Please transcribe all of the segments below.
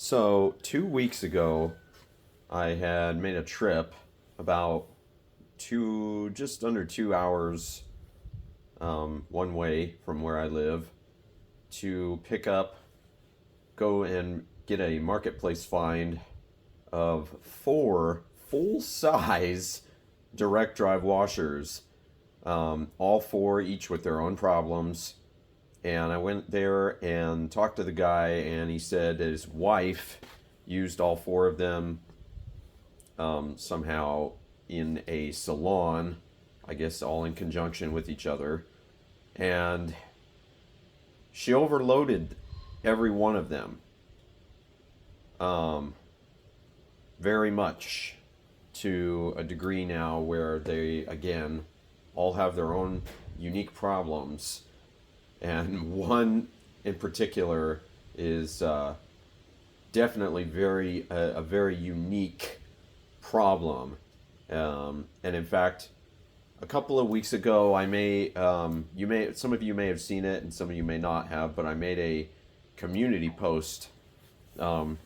So, 2 weeks ago, I had made a trip about just under 2 hours one way from where I live to go and get a marketplace find of four full size direct drive washers, all four, each with their own problems. And I went there and talked to the guy, and he said that his wife used all four of them somehow in a salon, I guess all in conjunction with each other. And she overloaded every one of them um, very much, to a degree now where they, again, all have their own unique problems. And one in particular is definitely a very unique problem. And in fact, a couple of weeks ago, some of you may have seen it, and some of you may not have, but I made a community post, um,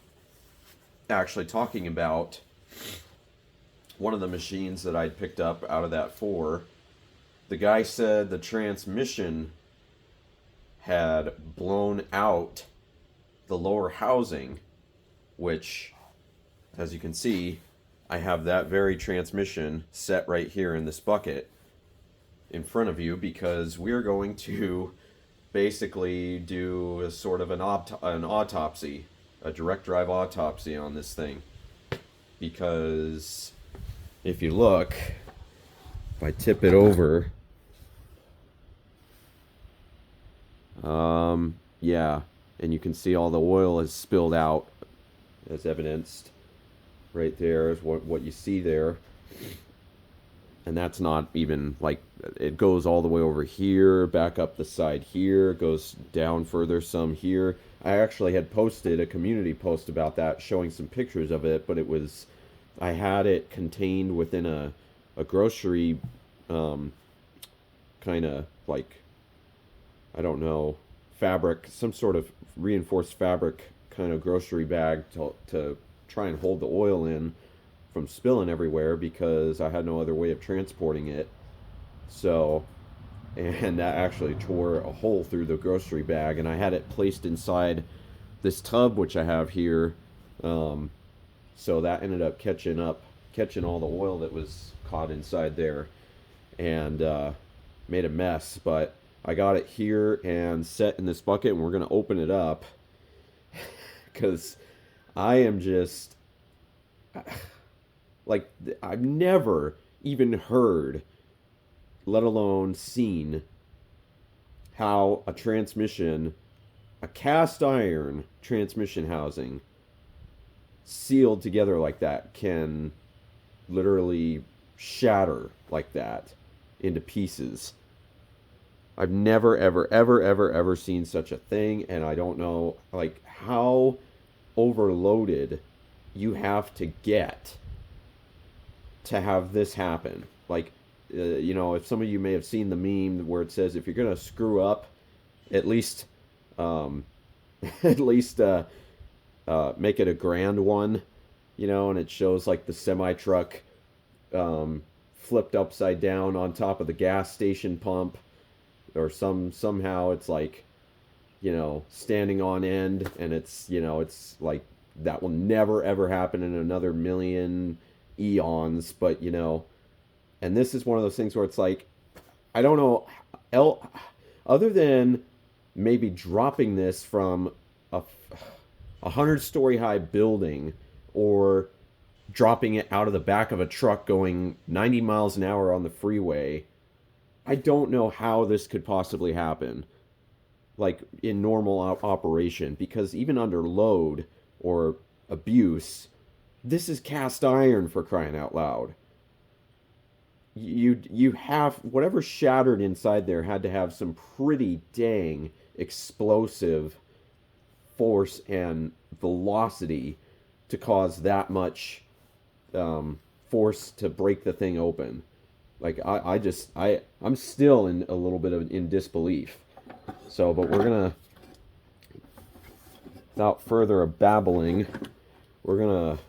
actually talking about one of the machines that I'd picked up out of that four. The guy said the transmission had blown out the lower housing, which, as you can see, I have that very transmission set right here in this bucket in front of you, because we're going to basically do a sort of an autopsy, a direct drive autopsy on this thing. Because if you look, if I tip it over, yeah, and you can see all the oil is spilled out, as evidenced right there is what you see there. And that's not even like, it goes all the way over here, back up the side here, goes down further some here. I actually had posted a community post about that, showing some pictures of it, but I had it contained within a grocery, kind of like, I don't know, fabric, some sort of reinforced fabric kind of grocery bag to try and hold the oil in from spilling everywhere, because I had no other way of transporting it. So, and that actually tore a hole through the grocery bag, and I had it placed inside this tub, which I have here. So that ended up catching all the oil that was caught inside there, and made a mess. But I got it here and set in this bucket, and we're going to open it up, because I am just, like, I've never even heard, let alone seen, how a cast iron transmission housing sealed together like that can literally shatter like that into pieces. I've never, ever, ever, ever, ever seen such a thing, and I don't know, like, how overloaded you have to get to have this happen. Like, if some of you may have seen the meme where it says, if you're gonna screw up, at least, at least make it a grand one, and it shows like the semi truck flipped upside down on top of the gas station pump, or somehow it's like, standing on end, and it's like that will never ever happen in another million eons. But and this is one of those things where it's like, I don't know, other than maybe dropping this from a 100-story high building, or dropping it out of the back of a truck going 90 miles an hour on the freeway, I don't know how this could possibly happen, like in normal operation, because even under load or abuse, this is cast iron, for crying out loud. You have whatever shattered inside there had to have some pretty dang explosive force and velocity to cause that much force to break the thing open. Like, I'm still in a little bit in disbelief. So, but we're gonna without further babbling, we're going to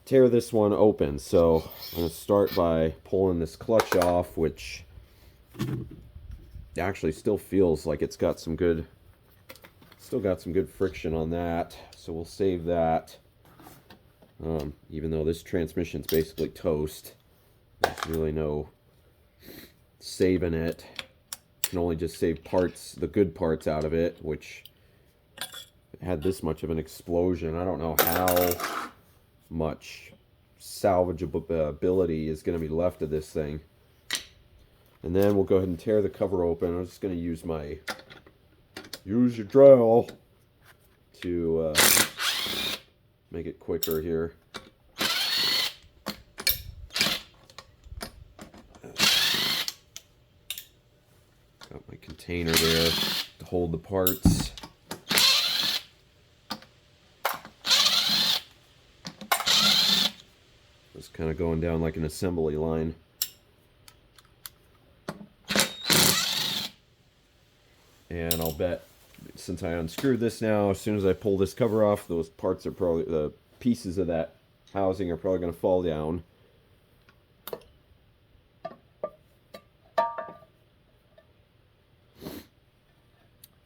tear this one open. So I'm going to start by pulling this clutch off, which actually still feels like it's got some good, still got some good friction on that. So we'll save that. Even though this transmission's basically toast, there's really no saving it. Can only just save parts, the good parts out of it, which had this much of an explosion. I don't know how much salvageability is going to be left of this thing. And then we'll go ahead and tear the cover open. I'm just going to use your drill to make it quicker here. Got my container there to hold the parts. Just kind of going down like an assembly line. And I'll bet, since I unscrewed this now, as soon as I pull this cover off, those parts are probably, the pieces of that housing are probably going to fall down.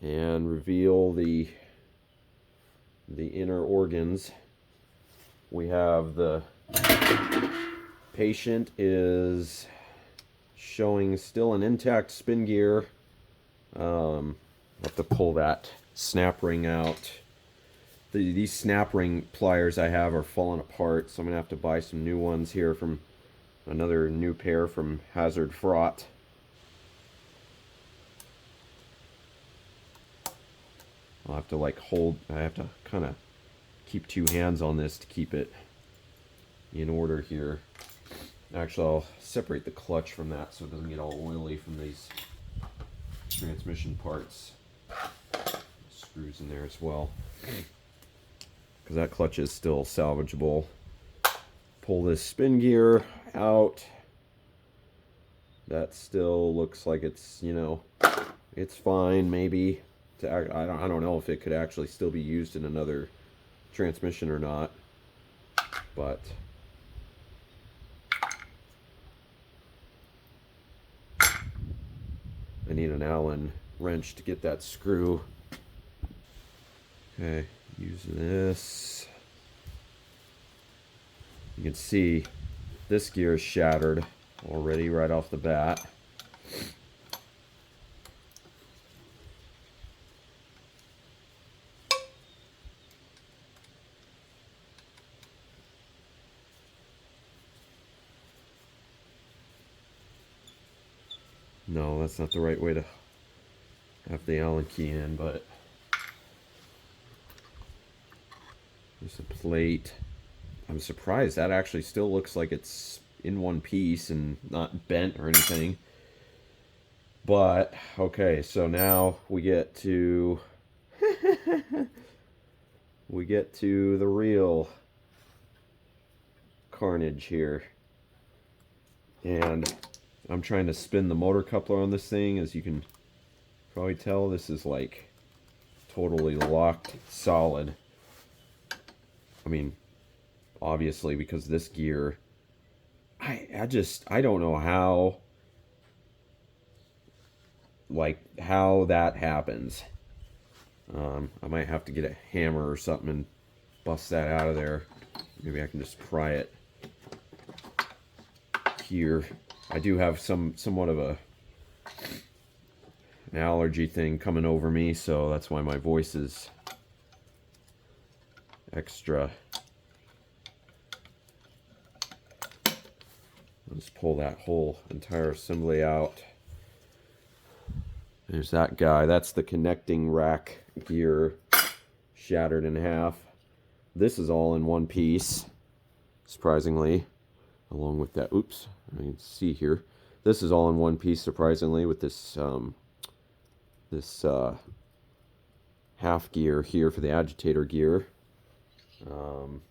And reveal the inner organs. We have the patient is showing still an intact spin gear. I'll have to pull that snap ring out. These snap ring pliers I have are falling apart, so I'm going to have to buy some new ones here from another new pair from Hazard Fraught. I'll have to I have to kind of keep two hands on this to keep it in order here. Actually, I'll separate the clutch from that so it doesn't get all oily from these transmission parts. Screws in there as well, because that clutch is still salvageable. Pull this spin gear out. That still looks like it's, you know, it's fine maybe. I don't know if it could actually still be used in another transmission or not, but I need an Allen wrench to get that screw. Okay, use this. You can see this gear is shattered already right off the bat. No, that's not the right way to have the Allen key in, but there's a plate. I'm surprised that actually still looks like it's in one piece and not bent or anything. But, okay, so now we get to the real carnage here. And I'm trying to spin the motor coupler on this thing. As you can probably tell, this is like totally locked solid. I mean, obviously, because this gear, I don't know how, how that happens. I might have to get a hammer or something and bust that out of there. Maybe I can just pry it here. I do have somewhat of an allergy thing coming over me, so that's why my voice is extra. Let's pull that whole entire assembly out. There's that guy. That's the connecting rack gear, shattered in half. This is all in one piece, surprisingly, along with that. Oops, I can see here. This is all in one piece, surprisingly, with this half gear here for the agitator gear. I'll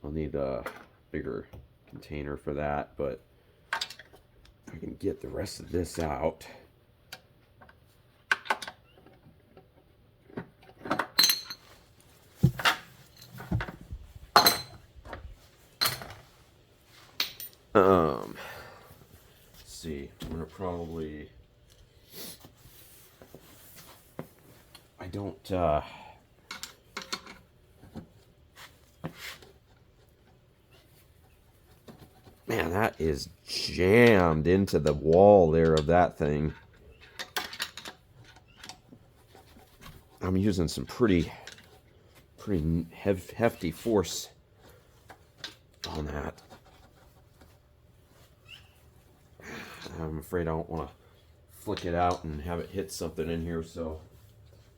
need a bigger container for that, but I can get the rest of this out. Let's see. I'm gonna probably. I don't. Man, that is jammed into the wall there of that thing. I'm using some pretty hefty force on that. I'm afraid I don't want to flick it out and have it hit something in here, so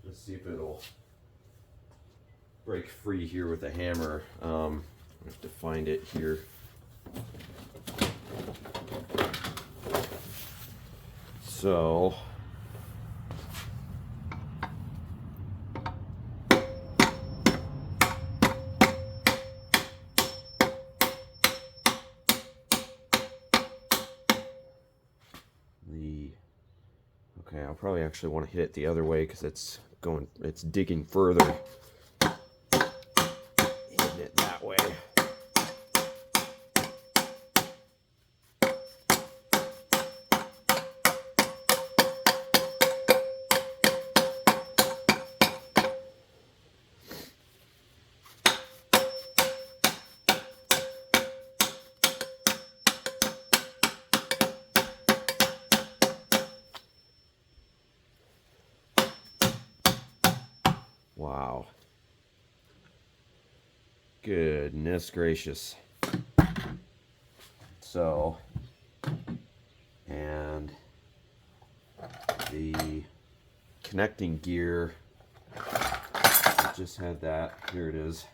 let's see if it'll break free here with a hammer. I have to find it here. So okay, I'll probably actually want to hit it the other way because it's digging further. Hitting it that way. Wow. Goodness gracious. So, and the connecting gear, I just had that. Here it is.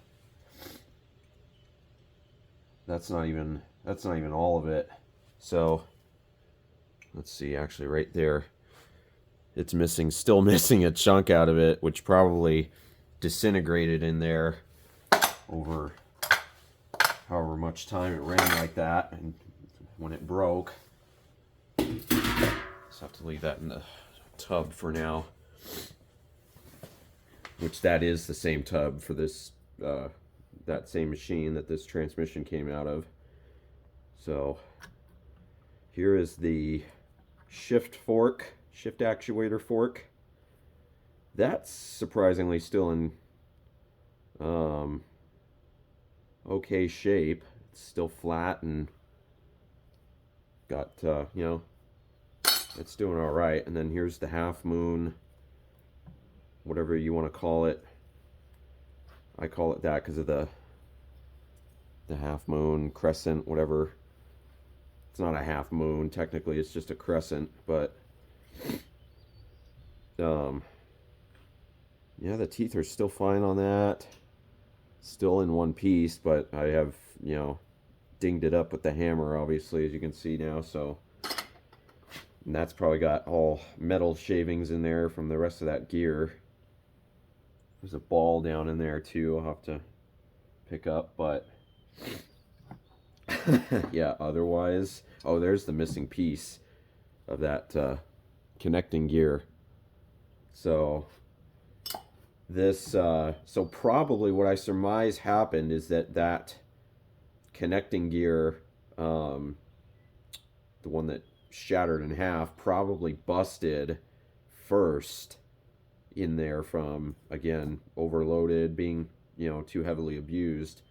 That's not even all of it. So, let's see, actually right there. It's still missing a chunk out of it, which probably disintegrated in there over however much time it ran like that, and when it broke. Just have to leave that in the tub for now, which that is the same tub for this that same machine that this transmission came out of. So here is the shift actuator fork. That's surprisingly still in okay shape. It's still flat and got it's doing all right. And then here's the half moon, whatever you want to call it. I call it that because of the half moon, crescent, whatever. It's not a half moon technically, it's just a crescent, but yeah, the teeth are still fine on that. Still in one piece, but I have, dinged it up with the hammer, obviously, as you can see now. So, and that's probably got all metal shavings in there from the rest of that gear. There's a ball down in there too, I'll have to pick up, but yeah, otherwise, oh, there's the missing piece of that connecting gear. So so probably what I surmise happened is that connecting gear, the one that shattered in half, probably busted first in there from, again, overloaded, being, too heavily abused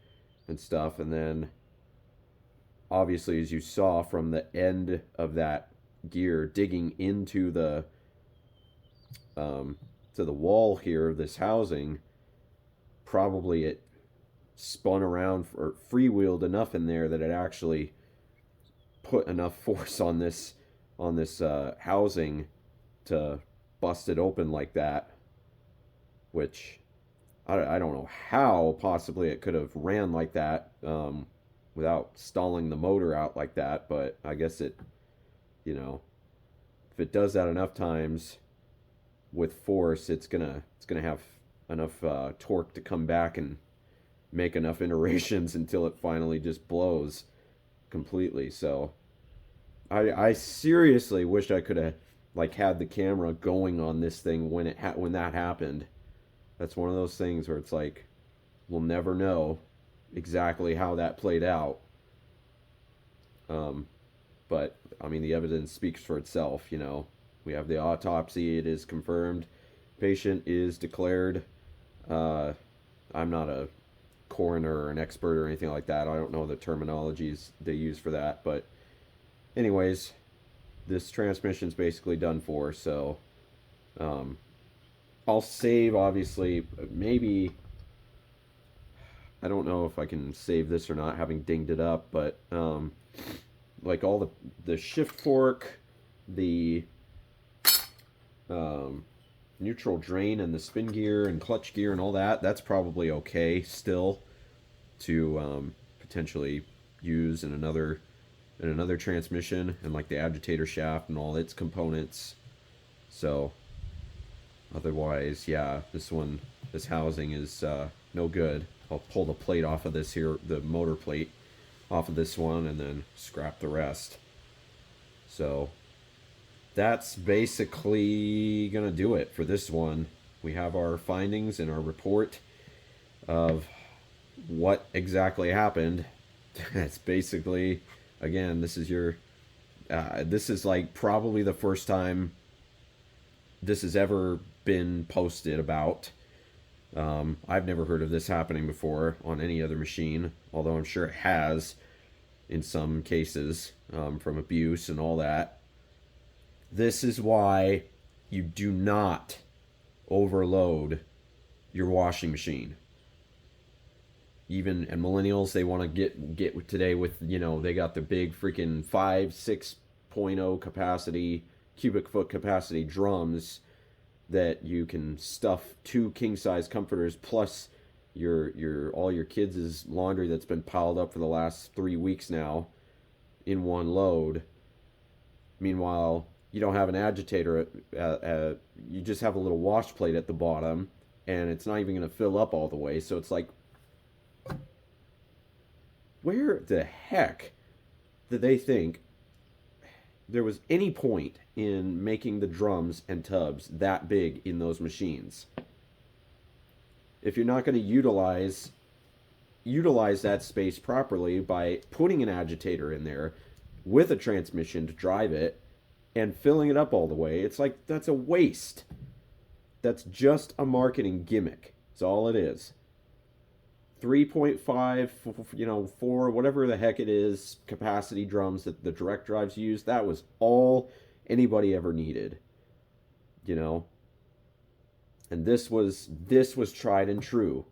and stuff. And then obviously, as you saw from the end of that gear digging into the to the wall here of this housing, probably it spun around or freewheeled enough in there that it actually put enough force on this housing to bust it open like that, which I don't know how possibly it could have ran like that without stalling the motor out like that, but I guess it, if it does that enough times with force, it's gonna have enough torque to come back and make enough iterations until it finally just blows completely. So I seriously wish I could have had the camera going on this thing when that happened. That's one of those things where it's like, we'll never know exactly how that played out. But I mean, the evidence speaks for itself. We have the autopsy; it is confirmed. Patient is declared. Uh, I'm not a coroner or an expert or anything like that. I don't know the terminologies they use for that, but anyways, this transmission's basically done for. So um, I'll save, obviously, maybe. I don't know if I can save this or not, having dinged it up, but like all the shift fork, the um, neutral drain, and the spin gear and clutch gear and all that, that's probably okay still to potentially use in another transmission, and like the agitator shaft and all its components. So otherwise, yeah, this housing is no good. I'll pull the plate off of this here, the motor plate off of this one, and then scrap the rest. So that's basically gonna do it for this one. We have our findings in our report of what exactly happened. It's basically, again, this is like probably the first time this has ever been posted about. I've never heard of this happening before on any other machine, although I'm sure it has in some cases, from abuse and all that. This is why you do not overload your washing machine. And millennials, they want to get today with, they got the big freaking 6.0 capacity, cubic foot capacity drums that you can stuff 2 king size comforters plus your all your kids' laundry that's been piled up for the last 3 weeks now in one load. Meanwhile, you don't have an agitator. You just have a little wash plate at the bottom, and it's not even going to fill up all the way. So it's like, where the heck did they think there was any point in making the drums and tubs that big in those machines? If you're not going to utilize that space properly by putting an agitator in there with a transmission to drive it and filling it up all the way, it's like, that's a waste. That's just a marketing gimmick. That's all it is. 3.5, 4, whatever the heck it is, capacity drums that the direct drives use, that was all anybody ever needed. And this was tried and true.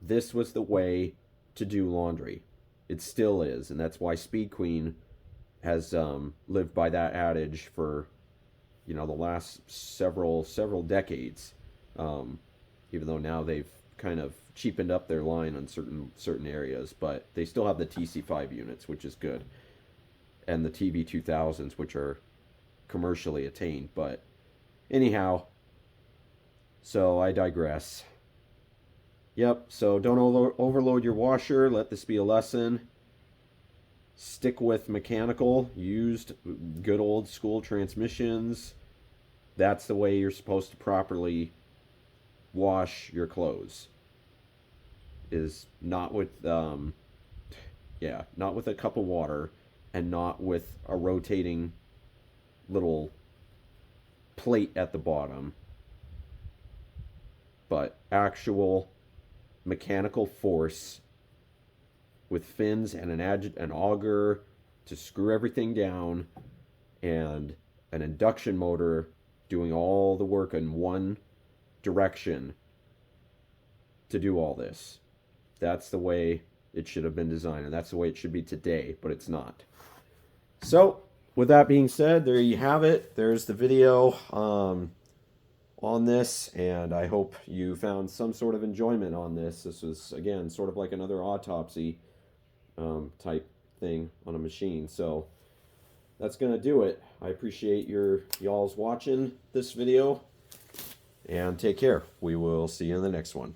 This was the way to do laundry. It still is, and that's why Speed Queen has lived by that adage for the last several decades. Even though now they've kind of cheapened up their line on certain areas, but they still have the TC5 units, which is good, and the TB2000s, which are commercially attained. But anyhow, so I digress. Yep, so don't overload your washer. Let this be a lesson. Stick with mechanical, used, good old school transmissions. That's the way you're supposed to properly wash your clothes. Is not with not with a cup of water, and not with a rotating little plate at the bottom, but actual mechanical force with fins and an auger to screw everything down, and an induction motor doing all the work in one direction to do all this. That's the way it should have been designed, and that's the way it should be today, but it's not. So, with that being said, there you have it. There's the video on this, and I hope you found some sort of enjoyment on this. This was, again, sort of like another autopsy type thing on a machine. So, that's going to do it. I appreciate y'all's watching this video, and take care. We will see you in the next one.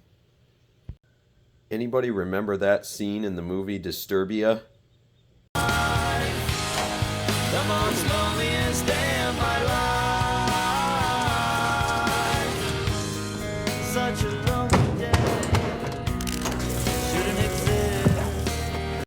Anybody remember that scene in the movie Disturbia? Come on,